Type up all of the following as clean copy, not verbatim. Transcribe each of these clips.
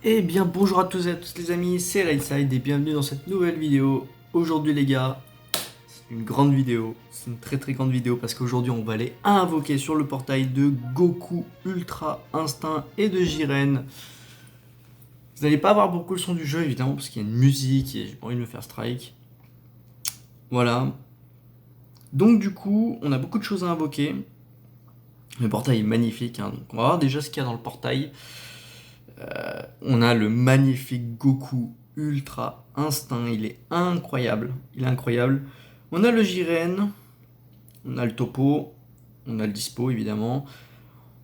Eh bien bonjour à tous et à tous les amis, c'est Lightside et bienvenue dans cette nouvelle vidéo. Aujourd'hui les gars, c'est une grande vidéo, c'est une très grande vidéo parce qu'aujourd'hui on va aller invoquer sur le portail de Goku, Ultra Instinct et de Jiren. Vous n'allez pas avoir beaucoup le son du jeu évidemment parce qu'il y a une musique et j'ai pas envie de me faire strike. Voilà. Donc du coup, on a beaucoup de choses à invoquer. Le portail est magnifique, hein, donc on va voir déjà ce qu'il y a dans le portail. On a le magnifique Goku Ultra Instinct, il est incroyable, il est incroyable. On a le Jiren, on a le Topo, on a le Dispo évidemment.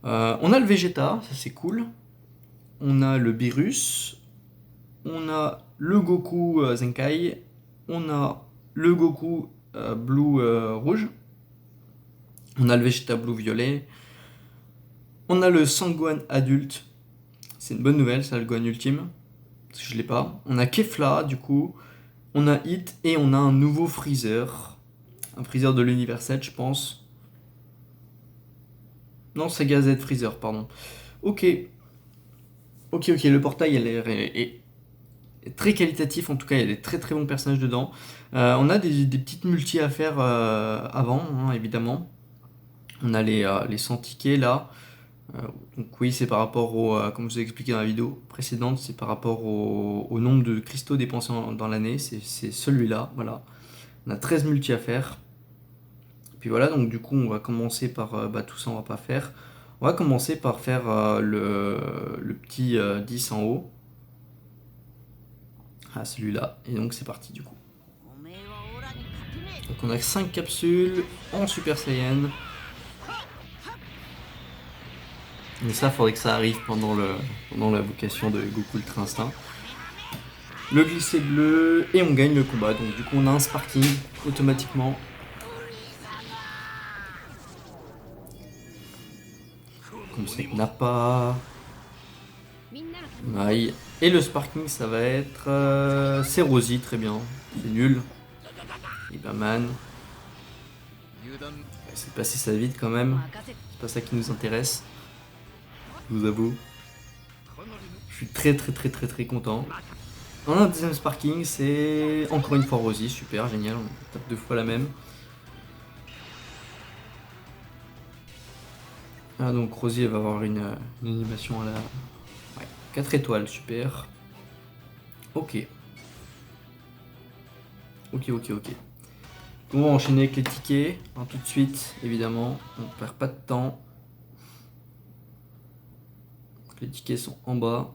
On a le Vegeta, ça c'est cool. On a le Beerus, on a le Goku Zenkai, on a le Goku Blue rouge, on a le Vegeta Blue violet, on a le Sangohan adulte, c'est une bonne nouvelle ça, le Gohan ultime. Parce que je l'ai pas. On a Kefla, du coup. On a Hit et on a un nouveau Freezer. Un Freezer de l'univers 7, je pense. Non, c'est Gazette Freezer, pardon. Ok. Ok, le portail est très qualitatif. En tout cas, il y a des très bons personnages dedans. On a des petites multis à faire avant, hein, évidemment. On a les 100 tickets là. Euh, donc oui, c'est par rapport comme je vous ai expliqué dans la vidéo précédente, c'est par rapport au nombre de cristaux dépensés dans l'année, c'est celui-là, voilà. On a 13 multi à faire. Puis voilà, donc du coup on va commencer par, tout ça on va pas faire. On va commencer par faire le petit 10 en haut. Ah celui-là, et donc c'est parti du coup. Donc on a 5 capsules en Super Saiyan. Mais ça, faudrait que ça arrive pendant l'invocation de Goku Ultra Instinct. Le glisser bleu, et on gagne le combat. Donc du coup on a un sparking automatiquement. Comme ça, Nappa, Mai. Et le sparking ça va être c'est Rosie, très bien. C'est nul. Iberman. C'est passé ça vite quand même. C'est pas ça qui nous intéresse. Je vous avoue. Je suis très content. On a un deuxième sparking, c'est encore une fois Rosie, super, génial, on tape deux fois la même. Ah donc Rosie elle va avoir une animation à la... Ouais, 4 étoiles, super. Ok. Ok. On va enchaîner avec les tickets, hein, tout de suite, évidemment, on perd pas de temps. Les tickets sont en bas.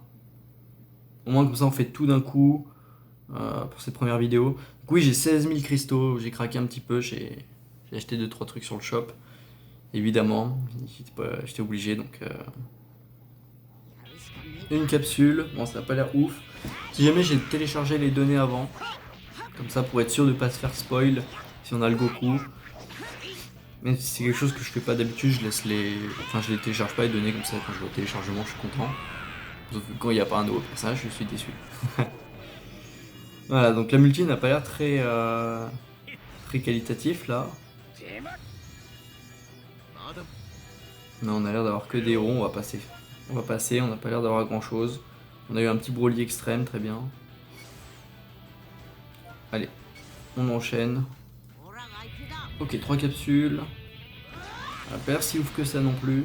Au moins comme ça on fait tout d'un coup pour cette première vidéo. Donc oui j'ai 16 000 cristaux, j'ai craqué un petit peu, j'ai acheté 2-3 trucs sur le shop. Évidemment, j'étais obligé donc... Une capsule, bon ça n'a pas l'air ouf. Si jamais j'ai téléchargé les données avant, comme ça pour être sûr de pas se faire spoil si on a le Goku. Même si c'est quelque chose que je fais pas d'habitude, je laisse les... Enfin je les télécharge pas les données comme ça quand je vais au téléchargement je suis content. Sauf que quand il n'y a pas un nouveau personnage je suis déçu. Voilà donc la multi n'a pas l'air très qualitatif là. Non on a l'air d'avoir que des héros, on va passer. On n'a pas l'air d'avoir grand chose. On a eu un petit Broly extrême, très bien. Allez, on enchaîne. Ok, 3 capsules. Pas si ouf que ça non plus.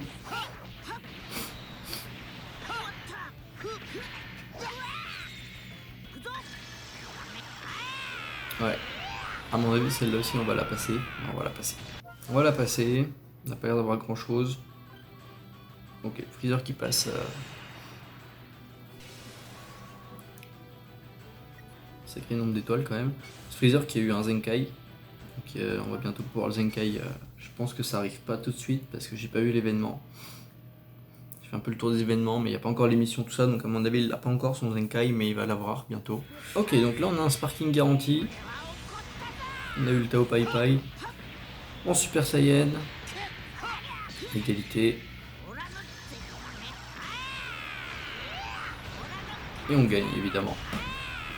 Ouais. À mon avis, celle-là aussi, on va la passer. On va la passer. On va la passer. On n'a pas l'air d'avoir grand chose. Ok, Freezer qui passe. Sacré nombre d'étoiles quand même. Freezer qui a eu un Zenkai. Donc on va bientôt pouvoir le Zenkai. Je pense que ça arrive pas tout de suite parce que j'ai pas eu l'événement. J'ai fait un peu le tour des événements, mais il n'y a pas encore l'émission, tout ça. Donc à mon avis, il n'a pas encore son Zenkai, mais il va l'avoir bientôt. Ok, donc là on a un Sparking garanti. On a eu le Tao Pai Pai. En Super Saiyan. Égalité. Et on gagne évidemment.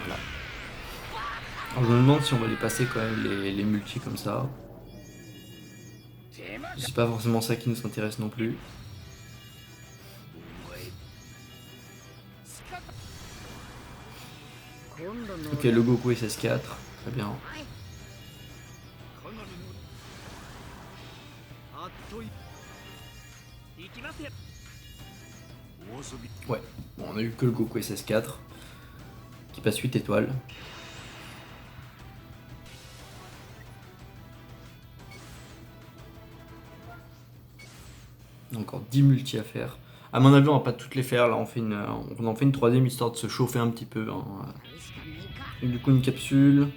Voilà. Alors je me demande si on va les passer quand même les multis comme ça. C'est pas forcément ça qui nous intéresse non plus. Ok, le Goku SS4, très bien. Ouais, bon, on a eu que le Goku SS4 qui passe 8 étoiles. Encore 10 multi à faire. À mon avis, on va pas toutes les faire. Là, on en fait une troisième histoire de se chauffer un petit peu. Hein. Et du coup, une capsule.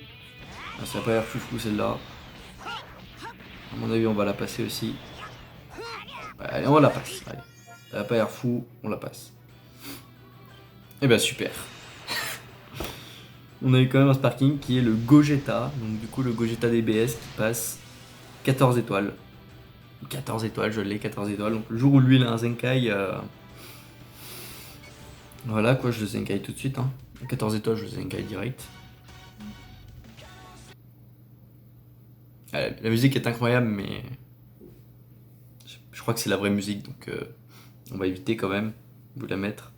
Ah, ça n'a pas l'air foufou celle-là. À mon avis, on va la passer aussi. Ouais, allez, on la passe. Allez. Ça n'a pas l'air fou, on la passe. Et bah super. On a eu quand même un sparking qui est le Gogeta. Donc du coup, le Gogeta DBS qui passe 14 étoiles. 14 étoiles, je l'ai, 14 étoiles. Donc le jour où lui il a un Zenkai, voilà quoi, je le Zenkai tout de suite. Hein. 14 étoiles, je le Zenkai direct. La musique est incroyable, mais je crois que c'est la vraie musique, donc on va éviter quand même de la mettre.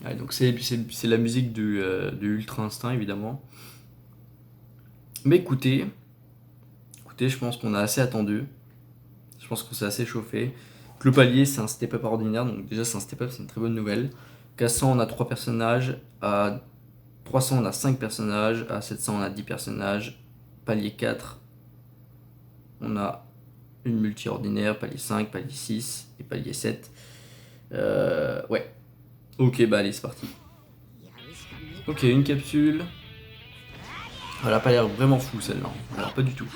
Ouais, donc c'est la musique du Ultra Instinct, évidemment. Mais écoutez, je pense qu'on a assez attendu. Je pense qu'on s'est assez chauffé. Le palier, c'est un step-up ordinaire, donc déjà c'est un step-up, c'est une très bonne nouvelle. À 100, on a 3 personnages. À 300, on a 5 personnages. À 700, on a 10 personnages. Palier 4, on a une multi ordinaire. Palier 5, palier 6 et palier 7. Ouais. Ok, bah allez, c'est parti. Ok, une capsule. Elle a pas l'air vraiment fou celle-là. Alors pas du tout.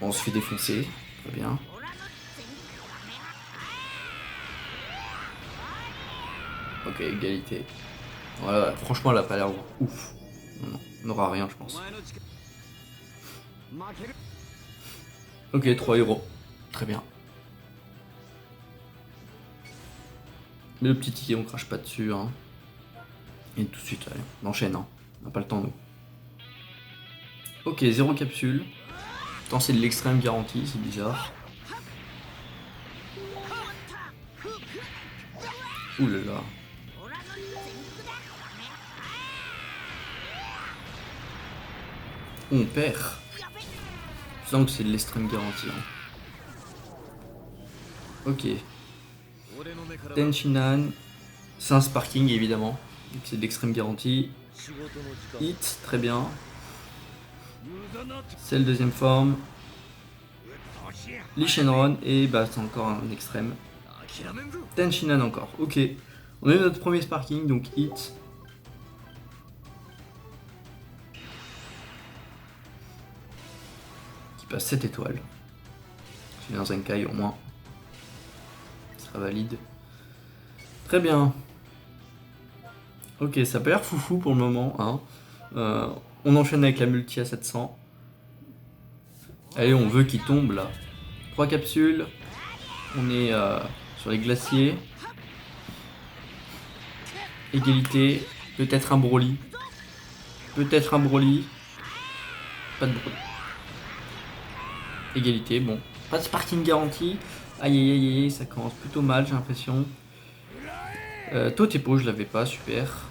On se fait défoncer. Très bien. Ok, égalité. Voilà, franchement, elle a pas l'air ouf. Non, on n'aura rien, je pense. Ok, 3 euros. Très bien. Mais le petit ticket, on crache pas dessus. Hein. Et tout de suite, allez, on enchaîne. Hein. On n'a pas le temps, nous. Ok, 0 capsule. Pourtant, c'est de l'extrême garantie, c'est bizarre. Ouh là là. On perd. Je sens que c'est de l'extrême garantie. Hein. Ok. Tenshinhan. C'est un sparking évidemment. C'est de l'extrême garantie. Hit, très bien. C'est le deuxième forme. Lee Shenron et bah c'est encore un extrême. Tenshinhan encore. Ok. On a eu notre premier sparking, donc hit. Qui passe 7 étoiles. C'est un Zenkai au moins. Ça valide. Très bien. Ok, ça peut l'air foufou pour le moment. Hein. On enchaîne avec la multi à 700. Allez, on veut qu'il tombe là. 3 capsules. On est sur les glaciers. Égalité. Peut-être un Broly. Peut-être un Broly. Pas de Broly. Égalité, bon. Pas de sparking garanti. Aïe aïe aïe aïe, ça commence plutôt mal, j'ai l'impression. Totepo, je l'avais pas, super.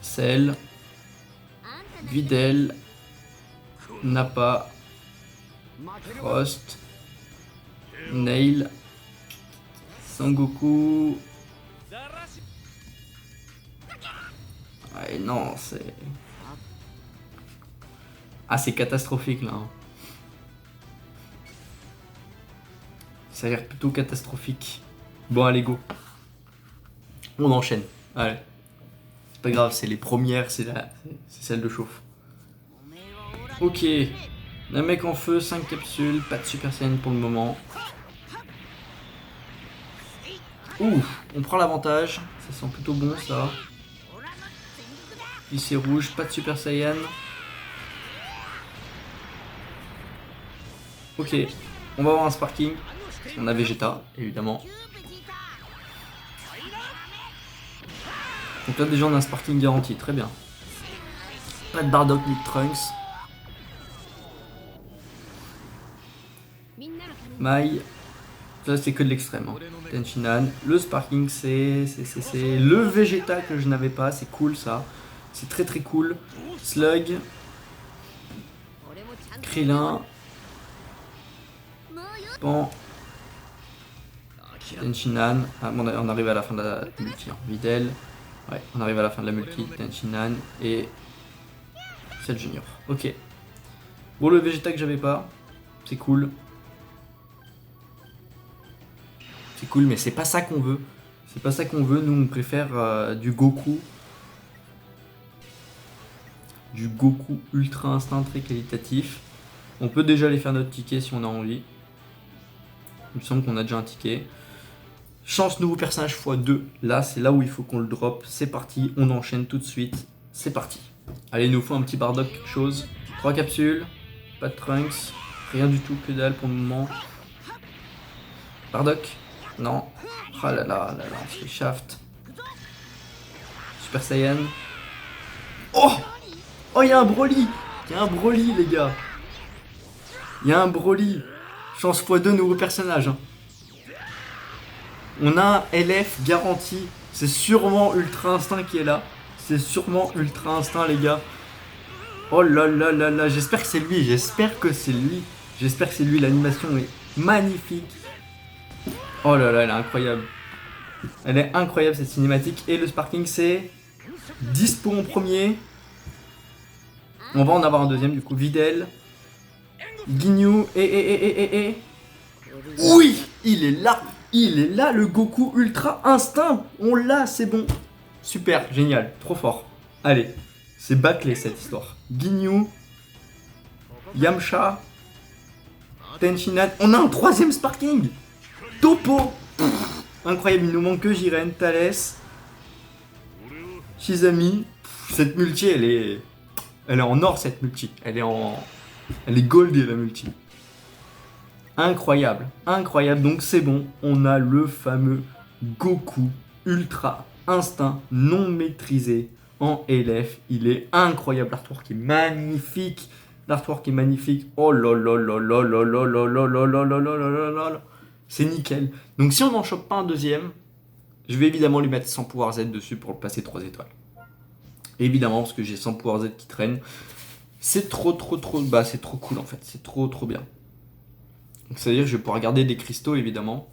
Cell. Videl. Nappa. Frost. Nail. Sangoku. Ouais, non, c'est... Ah, c'est catastrophique là. Hein. Ça a l'air plutôt catastrophique. Bon, allez, go. On enchaîne. Allez. C'est pas grave, c'est les premières, c'est celle de chauffe. Ok. Un mec en feu, 5 capsules, pas de Super Saiyan pour le moment. Ouh, on prend l'avantage. Ça sent plutôt bon ça. Lycée rouge, pas de Super Saiyan. Ok, on va avoir un sparking. On a Vegeta, évidemment. Donc là déjà on a un sparking garanti, très bien. Pas de Bardock ni de Trunks. Mai. Ça c'est que de l'extrême. Hein. Tenshinhan. Le Sparking c'est le Vegeta que je n'avais pas. C'est cool ça. C'est très très cool. Slug. Krillin. Pan. Tenshinhan. Ah, bon, on arrive à la fin de la multi. Hein. Videl. Ouais, on arrive à la fin de la multi. Tenshinhan et Cell Junior. Ok. Bon, le Vegeta que j'avais pas. C'est cool. C'est cool, mais c'est pas ça qu'on veut. C'est pas ça qu'on veut. Nous, on préfère du Goku. Du Goku Ultra Instinct très qualitatif. On peut déjà aller faire notre ticket si on a envie. Il me semble qu'on a déjà un ticket. Chance nouveau personnage x2. Là, c'est là où il faut qu'on le drop. C'est parti, on enchaîne tout de suite. C'est parti. Allez, il nous faut un petit Bardock, quelque chose. 3 capsules. Pas de Trunks. Rien du tout, que dalle pour le moment. Bardock. Non. Oh là là là là, c'est Shaft. Super Saiyan. Oh! Oh, il y a un Broly! Il y a un Broly, les gars! Il y a un Broly! Chance x2, nouveau personnage. Hein. On a un LF garanti. C'est sûrement Ultra Instinct qui est là. C'est sûrement Ultra Instinct, les gars. Oh là là là là, j'espère que c'est lui. J'espère que c'est lui. J'espère que c'est lui. L'animation est magnifique. Oh là là, elle est incroyable. Elle est incroyable cette cinématique. Et le Sparking, c'est dispo en premier. On va en avoir un deuxième du coup. Videl. Ginyu. Et. Oui, il est là. Il est là, le Goku Ultra Instinct. On l'a, c'est bon. Super, génial, trop fort. Allez, c'est bâclé cette histoire. Ginyu. Yamcha. Tenshinhan. On a un troisième Sparking. Topo. Incroyable, il nous manque que Jiren, Thales, Shizami. Cette multi, elle est en or, cette multi. Elle est goldée, la multi. Incroyable, incroyable. Donc c'est bon, on a le fameux Goku Ultra Instinct non maîtrisé en LF. Il est incroyable, l'artwork est magnifique. L'artwork est magnifique. Oh là là là là là là là là là là là là là là là. C'est nickel. Donc si on n'en chope pas un deuxième, je vais évidemment lui mettre 100 pouvoirs Z dessus pour le passer 3 étoiles. Évidemment, parce que j'ai 100 pouvoirs Z qui traînent. C'est trop, bah c'est trop cool en fait. C'est trop bien. Donc c'est-à-dire que je vais pouvoir garder des cristaux évidemment.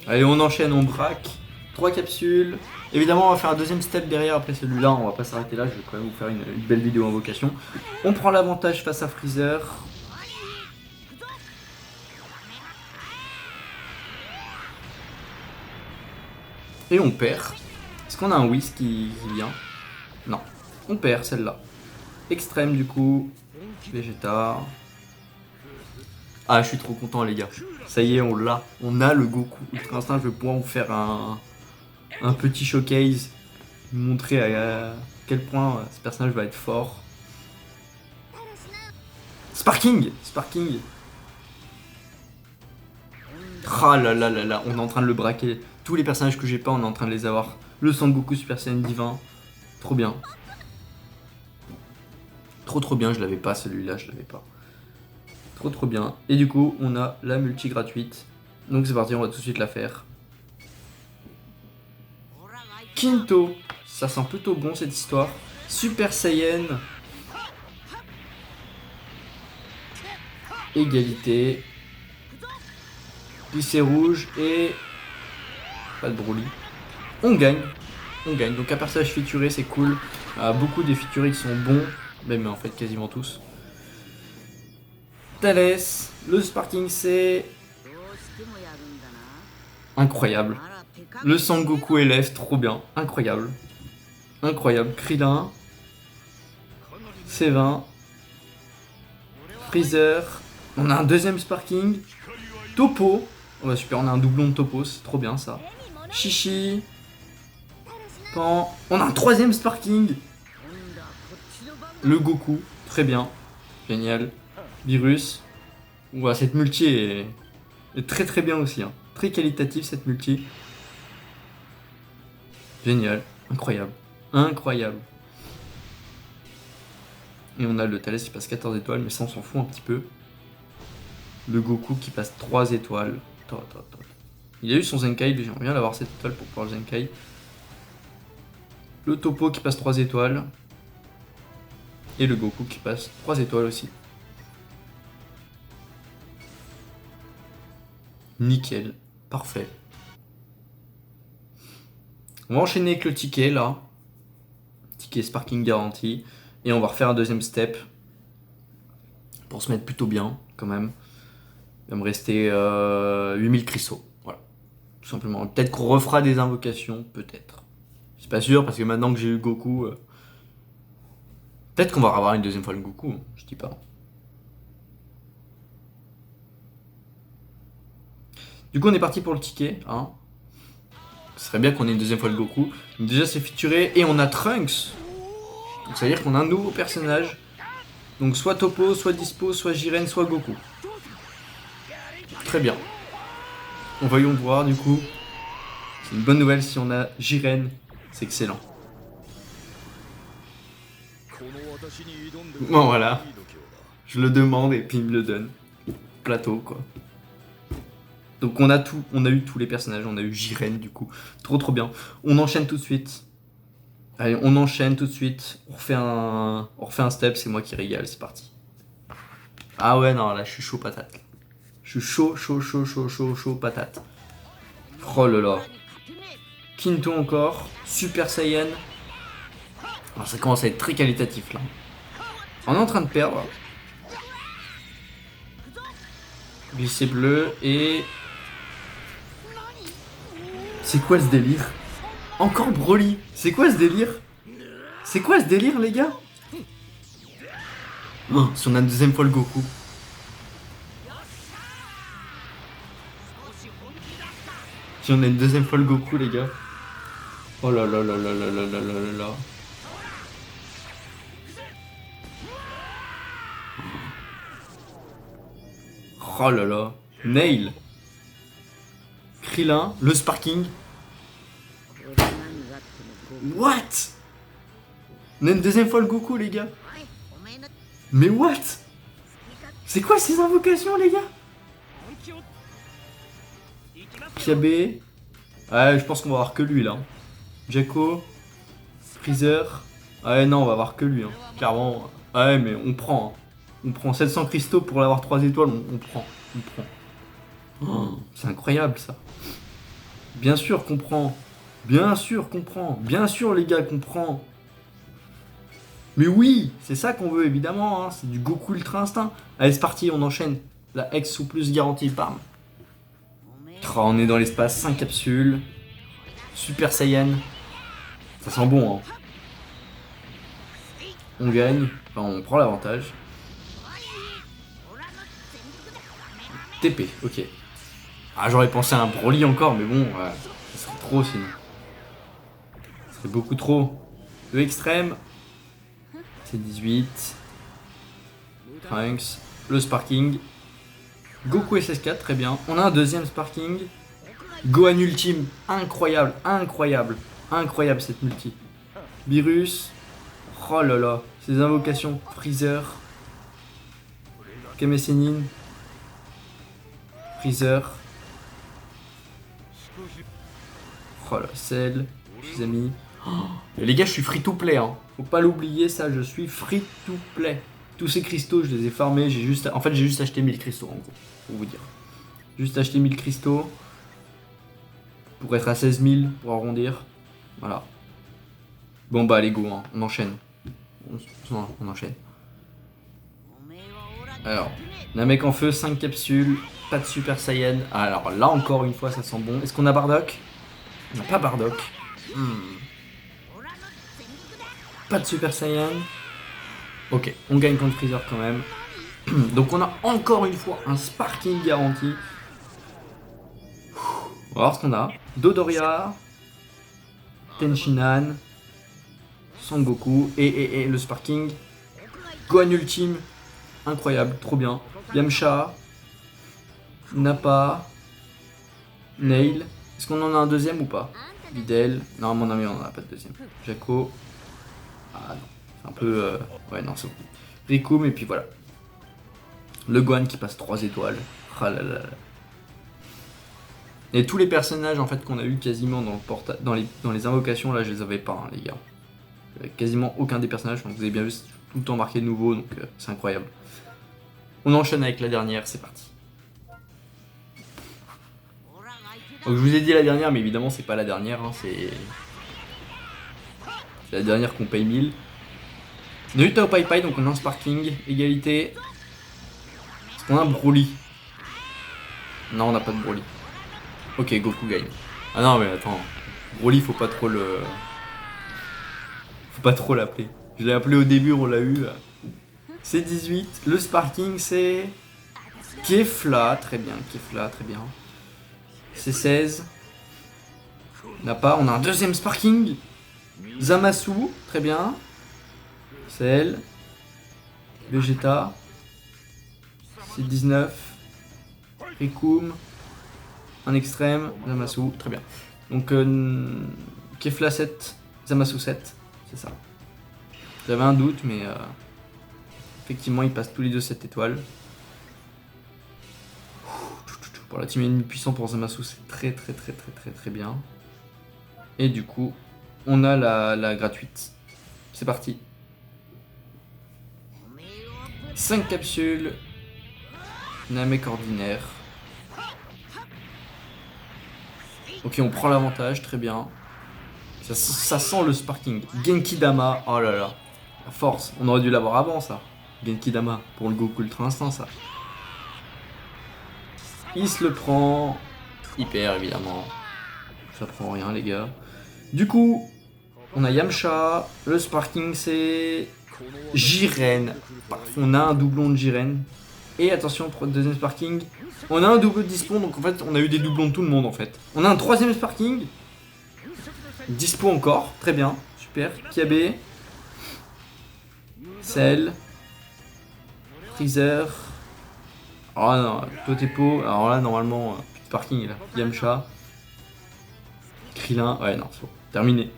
Allez, on enchaîne, on braque. 3 capsules. Évidemment, on va faire un deuxième step derrière après celui-là. On va pas s'arrêter là. Je vais quand même vous faire une belle vidéo invocation. On prend l'avantage face à Freezer. Et on perd. Est-ce qu'on a un Whis qui vient? Non. On perd celle-là. Extrême du coup. Vegeta. Ah, je suis trop content les gars. Ça y est, on l'a. On a le Goku Ultra Instinct. Je vais pouvoir vous faire un petit showcase. Vous montrer à quel point ce personnage va être fort. Sparking. Ah là là là là. On est en train de le braquer. Tous les personnages que j'ai pas, on est en train de les avoir. Le Sangoku Super Saiyan Divin. Trop bien. Trop bien, je l'avais pas celui-là, je l'avais pas. Trop bien. Et du coup, on a la multi gratuite. Donc c'est parti, on va tout de suite la faire. Kinto. Ça sent plutôt bon cette histoire. Super Saiyan. Égalité. Lycée rouge et... Pas de Broly. On gagne. Donc un personnage featuré, c'est cool. Beaucoup des featurés qui sont bons. Même en fait quasiment tous. Thales. Le Sparking c'est... Incroyable. Le Sangoku LF, trop bien. Incroyable. Krillin. C20. Freezer. On a un deuxième Sparking. Topo. Oh bah super, on a un doublon de Topo, c'est trop bien ça. Chichi. Pan. On a un troisième Sparking. Le Goku, très bien. Génial. Virus. Ouah, cette multi est très bien aussi. Hein. Très qualitative cette multi. Génial. Incroyable. Et on a le Thales qui passe 14 étoiles, mais ça on s'en fout un petit peu. Le Goku qui passe 3 étoiles. Attends. Il a eu son Zenkai, j'aimerais bien l'avoir cette étoile pour pouvoir le Zenkai. Le Topo qui passe 3 étoiles. Et le Goku qui passe 3 étoiles aussi. Nickel, parfait. On va enchaîner avec le ticket là. Ticket Sparking garanti. Et on va refaire un deuxième step. Pour se mettre plutôt bien quand même. Il va me rester 8000 cristaux. Voilà. Tout simplement. Peut-être qu'on refera des invocations. Peut-être. Je suis pas sûr parce que maintenant que j'ai eu Goku. Peut-être qu'on va avoir une deuxième fois le Goku. Hein, je dis pas. Du coup on est parti pour le ticket. Hein. Ce serait bien qu'on ait une deuxième fois le Goku. Donc déjà c'est featuré. Et on a Trunks. Donc ça veut dire qu'on a un nouveau personnage. Donc soit Topo, soit Dispo, soit Jiren, soit Goku. Très bien. On voyons voir du coup. C'est une bonne nouvelle si on a Jiren. C'est excellent. Bon voilà. Je le demande et puis il me le donne. Plateau quoi. Donc on a tout, on a eu tous les personnages, on a eu Jiren du coup. Trop bien. On enchaîne tout de suite. Allez, on enchaîne tout de suite. On refait un step, c'est moi qui régale, c'est parti. Ah ouais non là je suis chaud patate. Je suis chaud patate. Oh là là. Kinto encore. Super Saiyan. Alors, ça commence à être très qualitatif là. On est en train de perdre. Glissé bleu et... C'est quoi ce délire? Encore Broly. C'est quoi ce délire? C'est quoi ce délire les gars? Oh, si on a une deuxième fois le Goku. Si on a une deuxième fois le Goku les gars. Oh là là là là là là là là là. Oh là là. Nail. Krillin. Le Sparking. What? On a une deuxième fois le Goku les gars. Mais what? C'est quoi ces invocations les gars? Kiabe. Ouais je pense qu'on va avoir que lui là. Jacko. Freezer. Ouais non on va avoir que lui hein. Clairement. Ouais mais on prend hein. On prend 700 cristaux pour l'avoir 3 étoiles, on prend. Oh, c'est incroyable ça. Bien sûr qu'on prend. Bien sûr qu'on prend. Bien sûr les gars qu'on prend. Mais oui, c'est ça qu'on veut évidemment. Hein. C'est du Goku Ultra Instinct. Allez c'est parti, on enchaîne. La X ou plus garantie, bam. Oh, on est dans l'espace, 5 capsules. Super Saiyan. Ça sent bon hein. On gagne. Enfin on prend l'avantage. TP, ok. Ah, j'aurais pensé à un Broly encore, mais bon, ça serait trop sinon. C'est beaucoup trop. Le extrême, c'est 18. Trunks, le Sparking. Goku SS4, très bien. On a un deuxième Sparking. Gohan Ultime, incroyable, incroyable cette multi. Virus, oh là là, ces invocations. Freezer, Kame Sennin. Freezer. Oh la selle, les amis. Oh, les gars, je suis free to play. Hein. Faut pas l'oublier, ça, je suis free to play. Tous ces cristaux, je les ai farmés. En fait, j'ai juste acheté 1000 cristaux, en gros, pour vous dire. Juste acheté 1000 cristaux. Pour être à 16 000, pour arrondir. Voilà. Bon, bah, allez, go, hein. On enchaîne. On enchaîne. Alors, Namek en feu, 5 capsules. Pas de Super Saiyan. Alors là encore une fois ça sent bon. Est-ce qu'on a Bardock? On n'a pas Bardock. Pas de Super Saiyan. Ok, on gagne contre Freezer quand même. Donc on a encore une fois un Sparking garanti. On va voir ce qu'on a. Dodoria. Tenshinhan. Sangoku. Et le Sparking. Gohan Ultime. Incroyable, trop bien. Yamcha. Nappa, Nail. Est-ce qu'on en a un deuxième ou pas? Videl. Non, à mon avis, on n'en a pas de deuxième. Jacko. Ah non. C'est un peu. Ouais, non, c'est bon. Rikum, et puis voilà. Le Gohan qui passe 3 étoiles. Ah là là là. Et tous les personnages en fait qu'on a eu quasiment dans les invocations, là je les avais pas, hein, les gars. Quasiment aucun des personnages, donc vous avez bien vu, c'est tout le temps marqué nouveau, donc c'est incroyable. On enchaîne avec la dernière, c'est parti. Donc je vous ai dit la dernière, mais évidemment c'est pas la dernière, hein, c'est la dernière qu'on paye 1000. On a eu Tao Pai Pai, donc on a un Sparking, égalité. Est-ce qu'on a un Broly? Non, on n'a pas de Broly. Ok, Goku gagne. Ah non, mais attends, Broly faut pas trop le... Faut pas trop l'appeler. Je l'ai appelé au début, on l'a eu. C'est 18, le Sparking c'est... Kefla, très bien, Kefla, très bien. C'est 16. On n'a pas, on a un deuxième Sparking. Zamasu, très bien. Cell. Vegeta. C'est 19. Rikum. Un extrême. Zamasu, très bien. Donc Kefla 7. Zamasu 7. C'est ça. J'avais un doute, mais effectivement, ils passent tous les deux 7 étoiles. Pour la team ennemie puissant pour Zamasu, c'est très bien. Et du coup, on a la gratuite. C'est parti. 5 capsules. Namek ordinaire. Ok, on prend l'avantage, très bien. Ça sent le Sparking. Genki Dama, oh là là. La force, on aurait dû l'avoir avant ça. Genki Dama, pour le Goku Ultra Instinct ça. Il se le prend. Hyper évidemment. Ça prend rien les gars. Du coup, on a Yamcha. Le Sparking c'est Jiren. On a un doublon de Jiren. Et attention, pour le deuxième Sparking, on a un double dispo. Donc en fait, on a eu des doublons de tout le monde en fait. On a un troisième Sparking. Dispo encore, très bien, super. Kiabe. Cell. Freezer. Oh non, Totepo, alors là normalement, plus de Sparking là. Yamcha. Krillin, ouais non, c'est bon, terminé.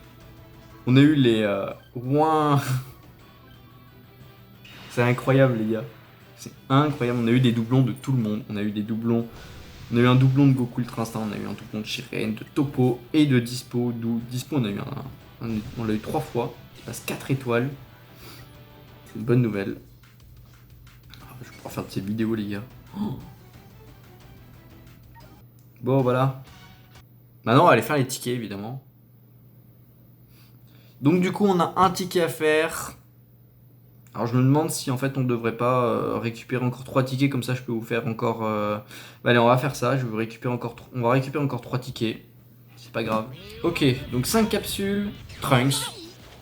On a eu les ouin. C'est incroyable les gars. C'est incroyable, on a eu des doublons de tout le monde. On a eu des doublons. On a eu un doublon de Goku Ultra Instinct, on a eu un doublon de Jiren, de Toppo et de Dispo. Dispo on a eu on l'a eu 3 fois. Il passe 4 étoiles. C'est une bonne nouvelle. Je vais pouvoir faire de ces vidéos les gars. Oh. Bon voilà. Maintenant on va aller faire les tickets évidemment. Donc du coup on a un ticket à faire. Alors je me demande si en fait on devrait pas récupérer encore 3 tickets, comme ça je peux vous faire encore... Allez on va faire ça, on va récupérer encore 3 tickets. C'est pas grave. Ok, donc 5 capsules. Trunks.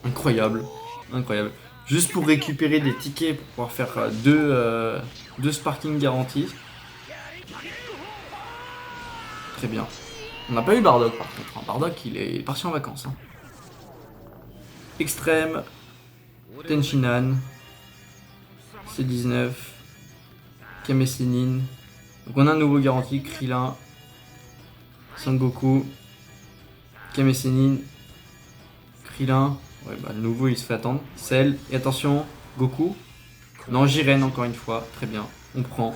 Incroyable. Incroyable. Juste pour récupérer des tickets pour pouvoir faire 2 Sparking garantis. Très bien. On n'a pas eu Bardock par contre. Bardock il est parti en vacances. Hein. Extrême. Tenshinhan. C19. Kame Sennin. Donc on a un nouveau garanti. Krillin. Sangoku. Kame Sennin. Krillin. Ouais bah le nouveau il se fait attendre. Cell. Et attention. Goku. Non Jiren encore une fois. Très bien. On prend.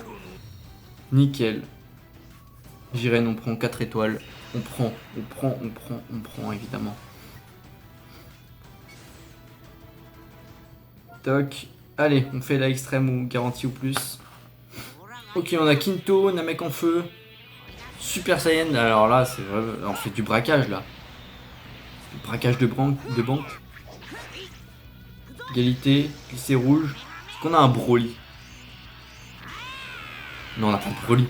Nickel. Jiren on prend 4 étoiles. On prend évidemment. Toc. Allez, on fait la extrême ou garantie ou plus. Ok, on a Kinto, Namek en feu. Super Saiyan. Alors là, c'est vrai, on fait du braquage là. Du braquage de banque. Égalité, glissé rouge. Est-ce qu'on a un Broly? Non, on n'a pas de Broly.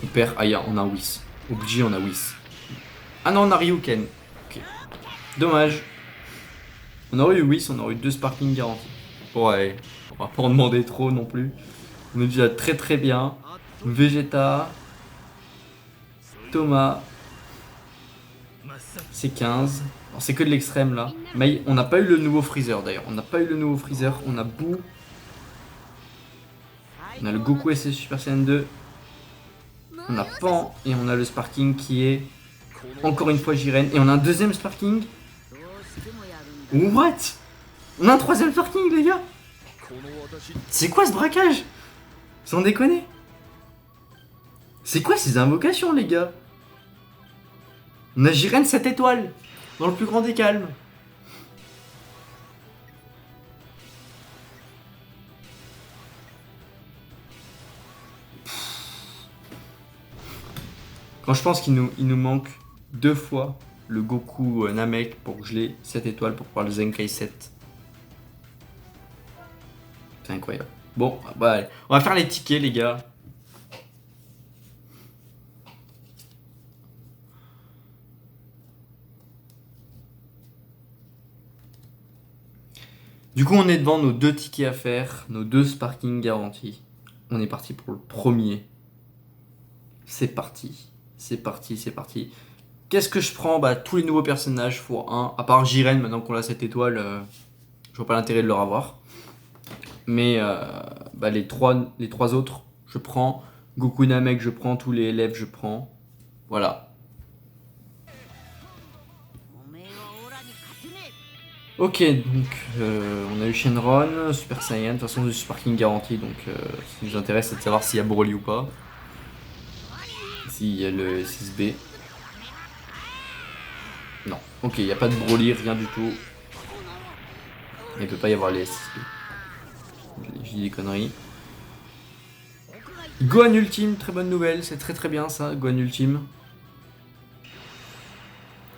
On perd. Ah, on a Whis. Obligé, on a Whis. Ah non, on a Ryuken. Ok. Dommage. On aurait eu Whis, on aurait eu 2 Sparking garantis. Bon, ouais, on va pas en demander trop non plus. On est déjà très bien. Vegeta. Thomas. C'est 15. Alors, c'est que de l'extrême là. Mais on n'a pas eu le nouveau Freezer d'ailleurs. On n'a pas eu le nouveau Freezer. On a Boo. On a le Goku SS Super Saiyan 2. On a Pan. Et on a le Sparking qui est encore une fois Jiren. Et on a un deuxième Sparking. What? On a un troisième Sparking les gars. C'est quoi ce braquage? Sans déconner. C'est quoi ces invocations, les gars? On a Jiren 7 étoiles, dans le plus grand des calmes. Quand je pense qu'il nous manque 2 fois le Goku Namek pour que je l'ai 7 étoiles pour pouvoir le Zenkai 7. C'est incroyable. Bon, bah allez, on va faire les tickets, les gars. Du coup, on est devant nos 2 tickets à faire, nos 2 sparking garantis. On est parti pour le premier. C'est parti. C'est parti, c'est parti. Qu'est-ce que je prends? Bah, tous les nouveaux personnages x1. À part Jiren, maintenant qu'on a cette étoile, je vois pas l'intérêt de leur avoir. Mais bah, les trois autres, je prends. Goku Namek, je prends. Tous les élèves, je prends. Voilà. Ok, donc on a eu Shenron, Super Saiyan. De toute façon, du Sparking garanti. Donc ce qui nous intéresse, c'est de savoir s'il y a Broly ou pas. S'il y a le 6B. Non, ok, il n'y a pas de Broly, rien du tout. Il ne peut pas y avoir les 6B. Je dis des conneries. Gohan Ultime, très bonne nouvelle, c'est très très bien ça, Gohan Ultime.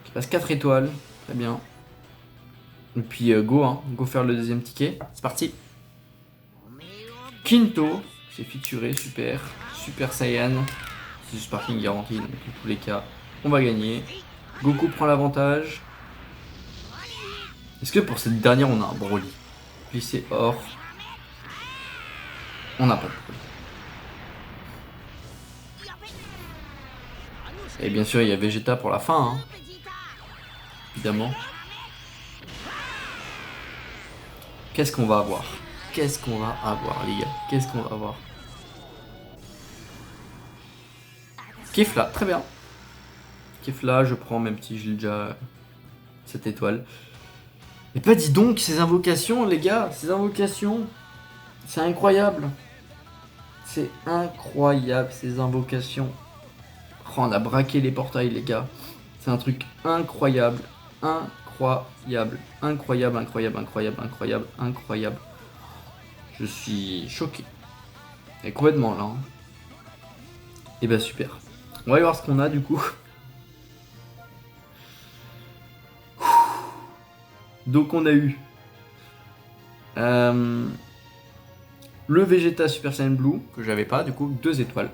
Qui passe 4 étoiles, très bien. Et puis go faire le deuxième ticket, c'est parti. Kinto, c'est featuré, super. Super Saiyan, c'est du sparking garanti, donc dans tous les cas, on va gagner. Goku prend l'avantage. Est-ce que pour cette dernière, on a un Broly? Lycée or. On n'a pas de Broly. Et bien sûr, il y a Vegeta pour la fin, hein. Évidemment. Qu'est-ce qu'on va avoir? Qu'est-ce qu'on va avoir, les gars? Qu'est-ce qu'on va avoir? Kefla, très bien. Kefla, je prends, même si j'ai déjà cette étoile. Et pas dis donc, ces invocations, les gars, ces invocations, c'est incroyable. C'est incroyable, ces invocations. Oh, on a braqué les portails, les gars. C'est un truc incroyable. Incroyable. Incroyable, incroyable, incroyable, incroyable, incroyable. Je suis choqué. Et complètement là. Hein. Et bah super. On va aller voir ce qu'on a du coup. Donc on a eu le Vegeta Super Saiyan Blue, que j'avais pas, du coup 2 étoiles.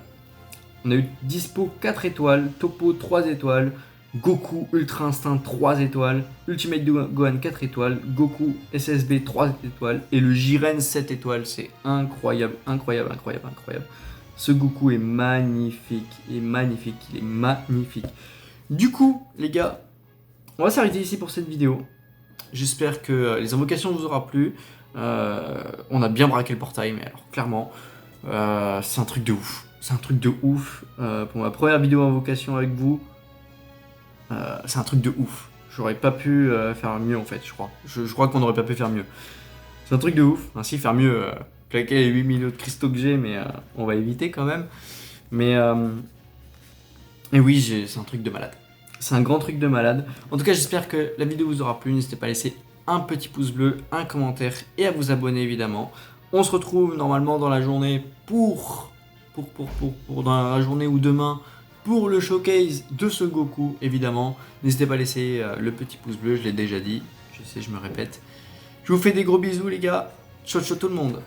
On a eu Dispo 4 étoiles, Topo 3 étoiles, Goku Ultra Instinct 3 étoiles, Ultimate Gohan 4 étoiles, Goku SSB 3 étoiles et le Jiren 7 étoiles. C'est incroyable, incroyable, incroyable, incroyable. Ce Goku est magnifique, il est magnifique, il est magnifique. Du coup, les gars, on va s'arrêter ici pour cette vidéo. J'espère que les invocations vous auront plu. On a bien braqué le portail, mais alors clairement, c'est un truc de ouf. C'est un truc de ouf. Pour ma première vidéo invocation avec vous, c'est un truc de ouf. J'aurais pas pu faire mieux en fait, je crois. Je crois qu'on n'aurait pas pu faire mieux. C'est un truc de ouf. Ainsi, faire mieux, claquer les 8 millions de cristaux que j'ai, mais on va éviter quand même. Mais et oui, c'est un truc de malade. C'est un grand truc de malade. En tout cas, j'espère que la vidéo vous aura plu. N'hésitez pas à laisser un petit pouce bleu, un commentaire et à vous abonner évidemment. On se retrouve normalement dans la journée pour dans la journée ou demain pour le showcase de ce Goku évidemment. N'hésitez pas à laisser le petit pouce bleu, je l'ai déjà dit. Je sais, je me répète. Je vous fais des gros bisous les gars. Ciao ciao tout le monde.